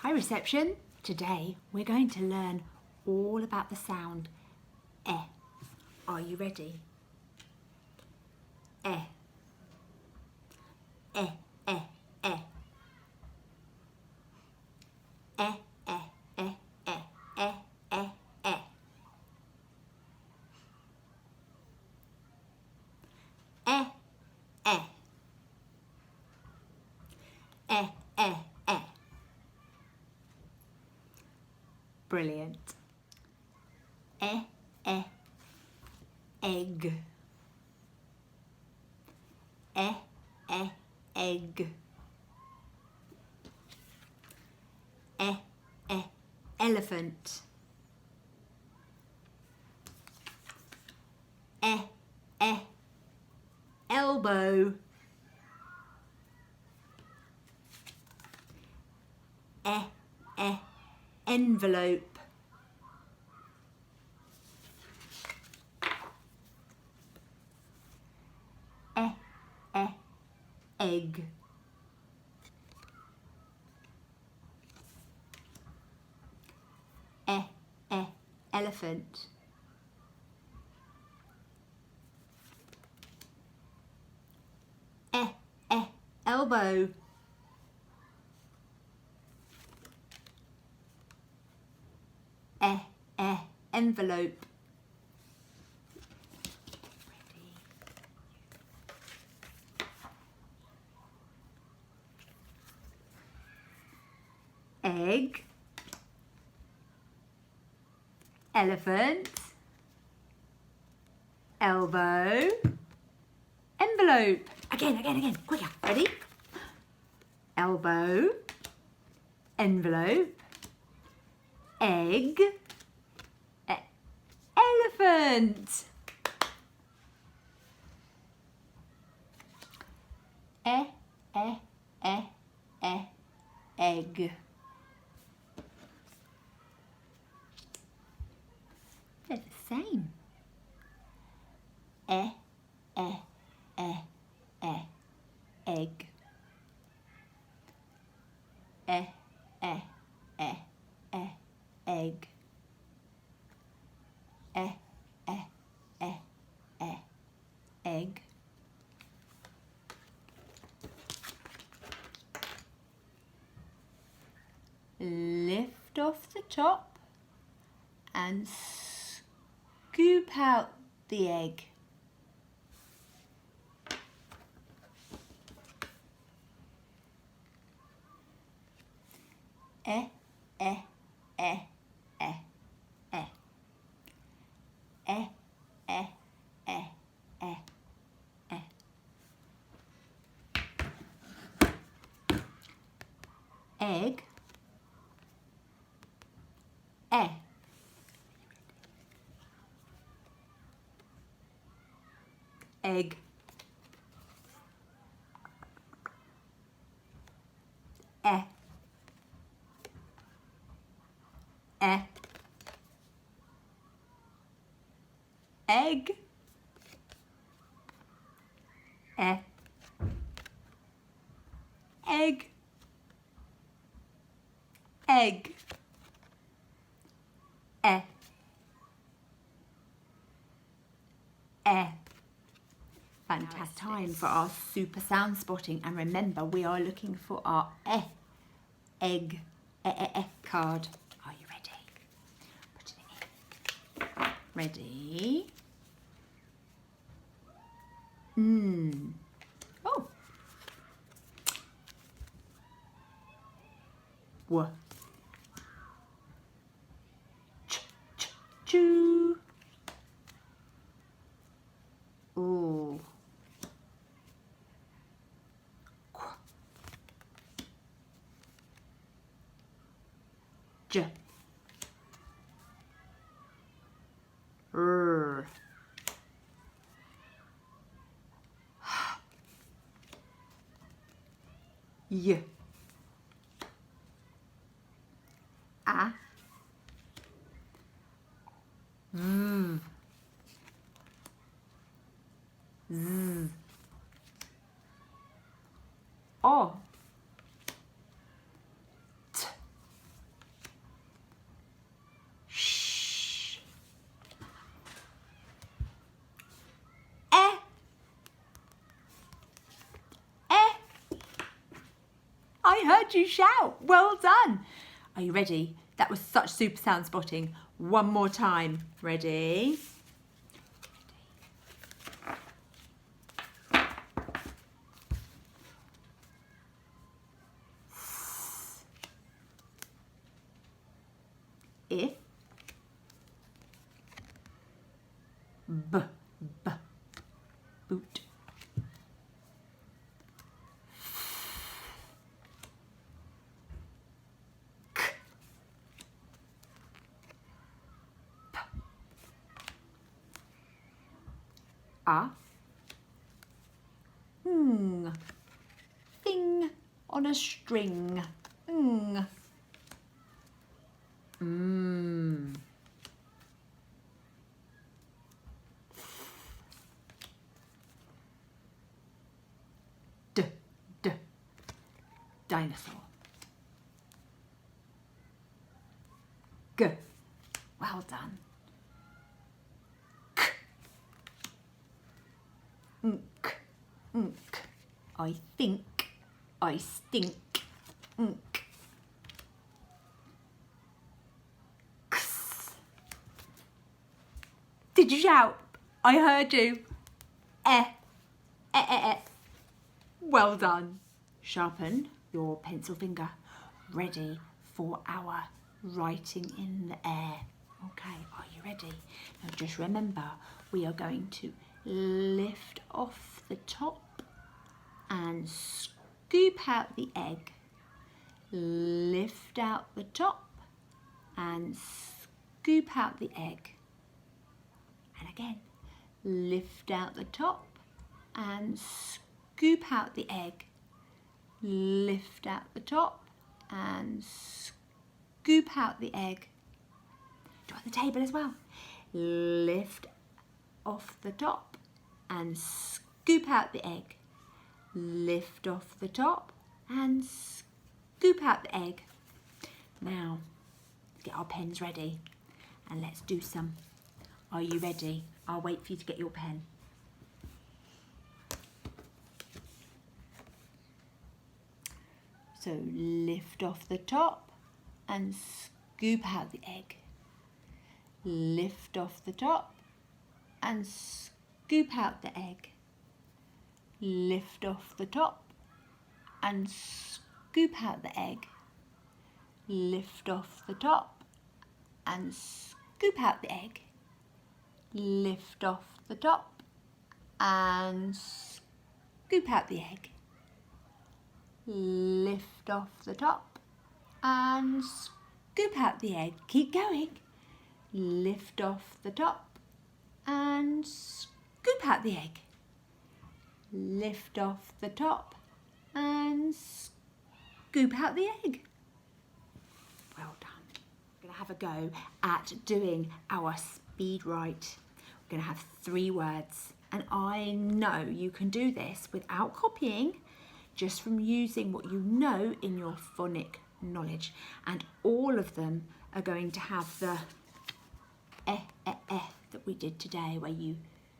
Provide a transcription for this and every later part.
Hi reception. Today we're going to learn all about the sound eh. Are you ready? Eh. Eh, eh, eh. Eh, eh, eh, eh, eh, eh, eh. Eh, eh. Eh, eh, eh. Brilliant. Eh, eh, egg. Eh, eh, egg. Eh, eh, elephant. Eh, eh, elbow. Eh, eh, envelope. Eh, eh, egg. Eh, eh, elephant. Eh, eh, elbow. Eh, eh, envelope. Egg. Elephant. Elbow. Envelope. Again. Quicker. Ready? Elbow. Envelope. Egg. Elephant. Eh, eh, eh, eh, egg. They're the same. Eh, eh, eh, eh, egg. Eh, eh, eh, eh, egg. Eh, eh, eh, eh, egg. Lift off the top and scoop out the egg. Eh, eh, eh, eh, eh. Eh, eh, eh, eh, eh. Egg. Eh. Egg. Eh. Eh. Egg. Eh. Egg. Egg. Eh. Eh. Fantastic. Time for our super sound spotting, and remember we are looking for our egg card. Are you ready? Put it in. Ready? Oh. W. Choo. Ooh. J. R. Y. A. V. Z. O. T. I heard you shout. Well done. Are you ready? That was such super sound spotting. One more time. Ready? If, b, b, boot. K, p, a, ng, thing on a string, ng. D, d, dinosaur. G, well done. K, nk, nk. I think, I stink, nk. Did you shout? I heard you. Eh, eh, eh, eh. Well done. Sharpen your pencil finger. Ready for our writing in the air. Okay, are you ready? Now just remember, we are going to lift off the top and scoop out the egg. Lift out the top and scoop out the egg. And again, lift out the top and scoop out the egg. Lift out the top and scoop out the egg. Do it on the table as well. Lift off the top and scoop out the egg. Lift off the top and scoop out the egg. Now, let's get our pens ready and let's do some. Are you ready? I'll wait for you to get your pen. So lift off the top and scoop out the egg. Lift off the top and scoop out the egg. Lift off the top and scoop out the egg. Lift off the top and scoop out the egg. Lift off the top and scoop out the egg. Lift off the top and scoop out the egg. Keep going. Lift off the top and scoop out the egg. Lift off the top and scoop out the egg. Well done. We're going to have a go at doing our speed write. We're going to have 3 words, and I know you can do this without copying, just from using what you know in your phonic knowledge, and all of them are going to have the that we did today, where you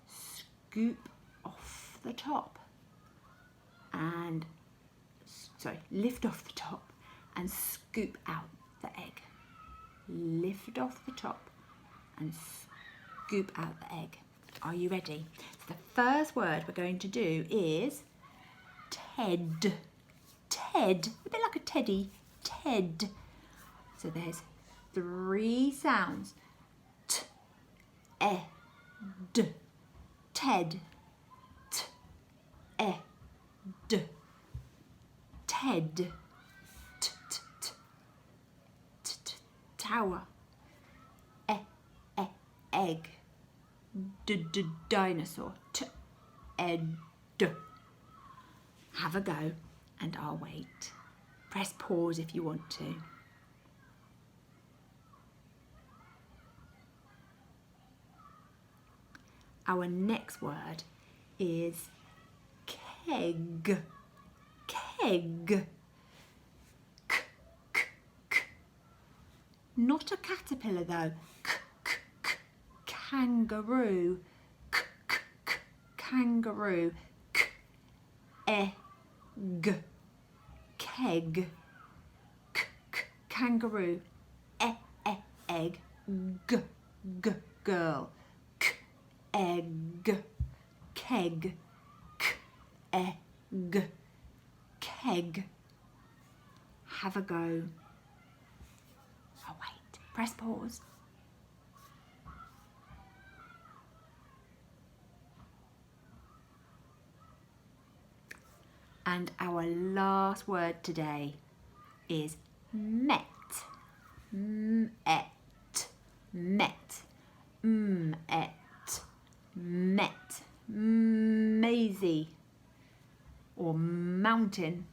scoop off the top and lift off the top and scoop out the egg. Lift off the top and scoop out the egg. Are you ready? So the first word we're going to do is Ted. Ted, a bit like a teddy. Ted. So there's 3 sounds. T, e, d. Ted. T, e, d. Ted. T, t, t. T, t, tower. E, egg. D, dinosaur. T, e, d. Have a go and I'll wait. Press pause if you want to. Our next word is keg. Keg. K, k, k. Not a caterpillar though. K, k, k. Kangaroo. K, k, k. Kangaroo. K, egg. keg, kangaroo, egg, girl, egg, keg, egg, keg. Have a go. Oh wait, press pause. And our last word today is met. Met. Met. Met. Maisie. Or mountain.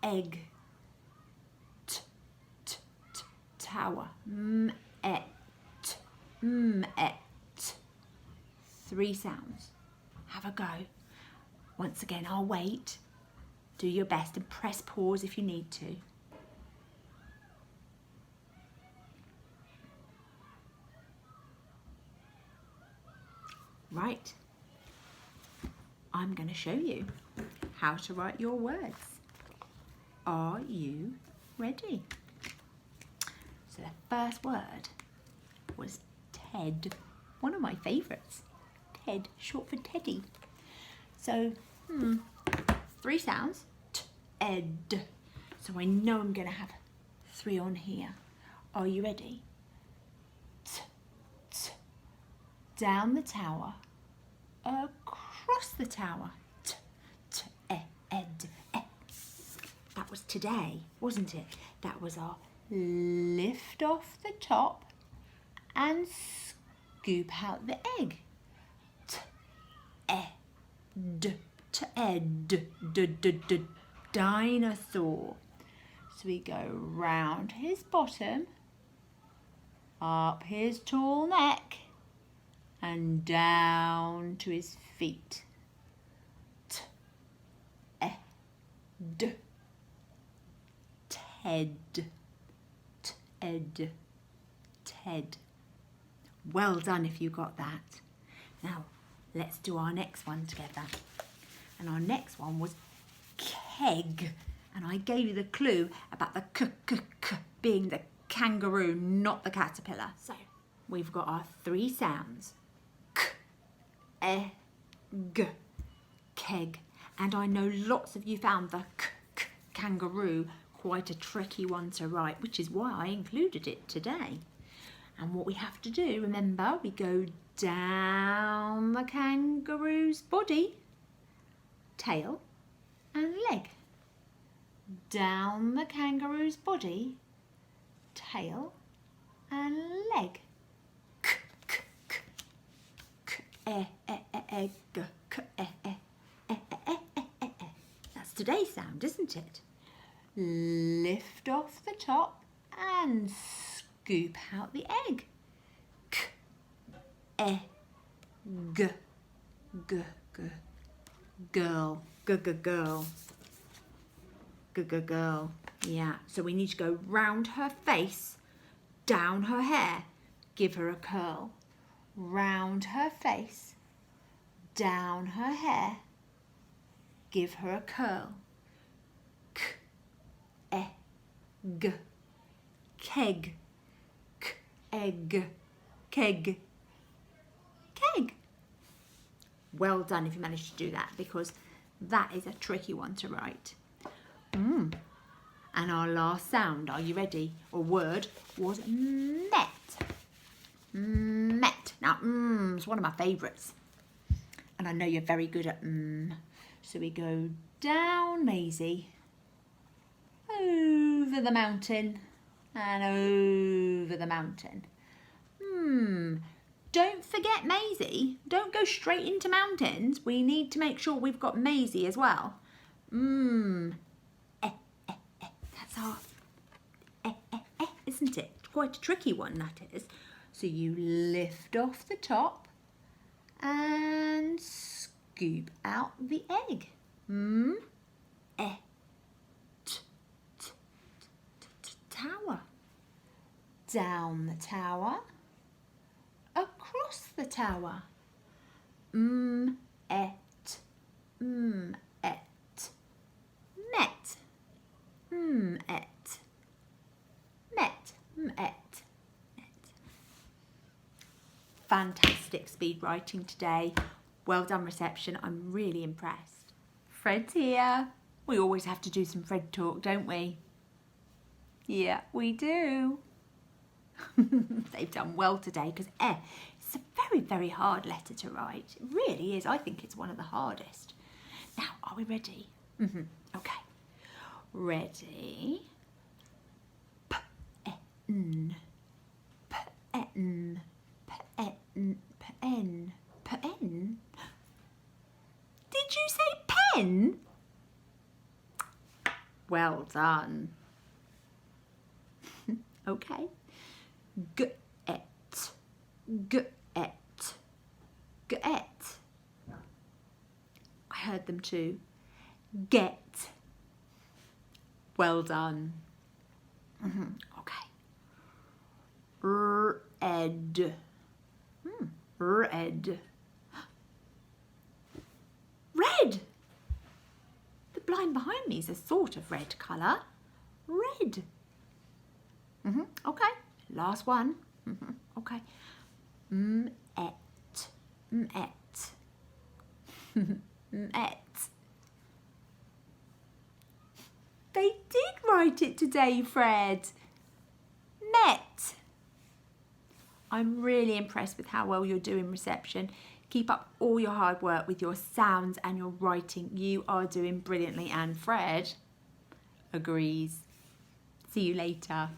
Egg. Tower. Met. 3 sounds. Have a go. Once again, I'll wait. Do your best and press pause if you need to. Right. I'm going to show you how to write your words. Are you ready? So the first word was Ted. One of my favourites. Ted, short for Teddy. So, 3 sounds. Ted. So I know I'm going to have 3 on here. Are you ready? Down the tower. Across the tower. Ed. That was today, wasn't it? That was our lift off the top and scoop out the egg. Dinosaur. So we go round his bottom, up his tall neck, and down to his feet. Ted. Well done if you got that. Now, let's do our next one together. And our next one was keg. And I gave you the clue about the k being the kangaroo, not the caterpillar. So, we've got our 3 sounds. K, keg. And I know lots of you found the kangaroo quite a tricky one to write, which is why I included it today. And what we have to do, remember, we go down the kangaroo's body, tail and leg. Down the kangaroo's body, tail and leg. That's today's sound, isn't it? Lift off the top and scoop out the egg. Girl. Girl. Yeah, so we need to go round her face, down her hair, give her a curl. Round her face, down her hair, give her a curl. Keg. Egg. Keg. Well done if you managed to do that, because that is a tricky one to write. And our last sound, are you ready? Or word was met. Met. Now, is one of my favourites. And I know you're very good at So we go down Maisie, over the mountain, and over the mountain. Don't forget Maisie. Don't go straight into mountains. We need to make sure we've got Maisie as well. That's our isn't it? Quite a tricky one, that is. So you lift off the top and scoop out the egg. Tower. Down the tower. Across the tower. fantastic speed writing today. Well done, reception. I'm really impressed. Fred's here. We always have to do some Fred talk, don't we? Yeah, we do. They've done well today because it's a very, very hard letter to write. It really is. I think it's one of the hardest. Now, are we ready? Okay. Ready? P-N. P-N. P-N. P-N. P-N. Did you say pen? Well done. Okay. G-et. G-et. G-et. I heard them too. Get. Well done. Okay. Red. Red. Red. The blind behind me is a sort of red colour. Red. Okay. Last one. Okay. M-et. M-et. M-et. They did write it today, Fred. Met. I'm really impressed with how well you're doing, reception. Keep up all your hard work with your sounds and your writing. You are doing brilliantly, and Fred agrees. See you later.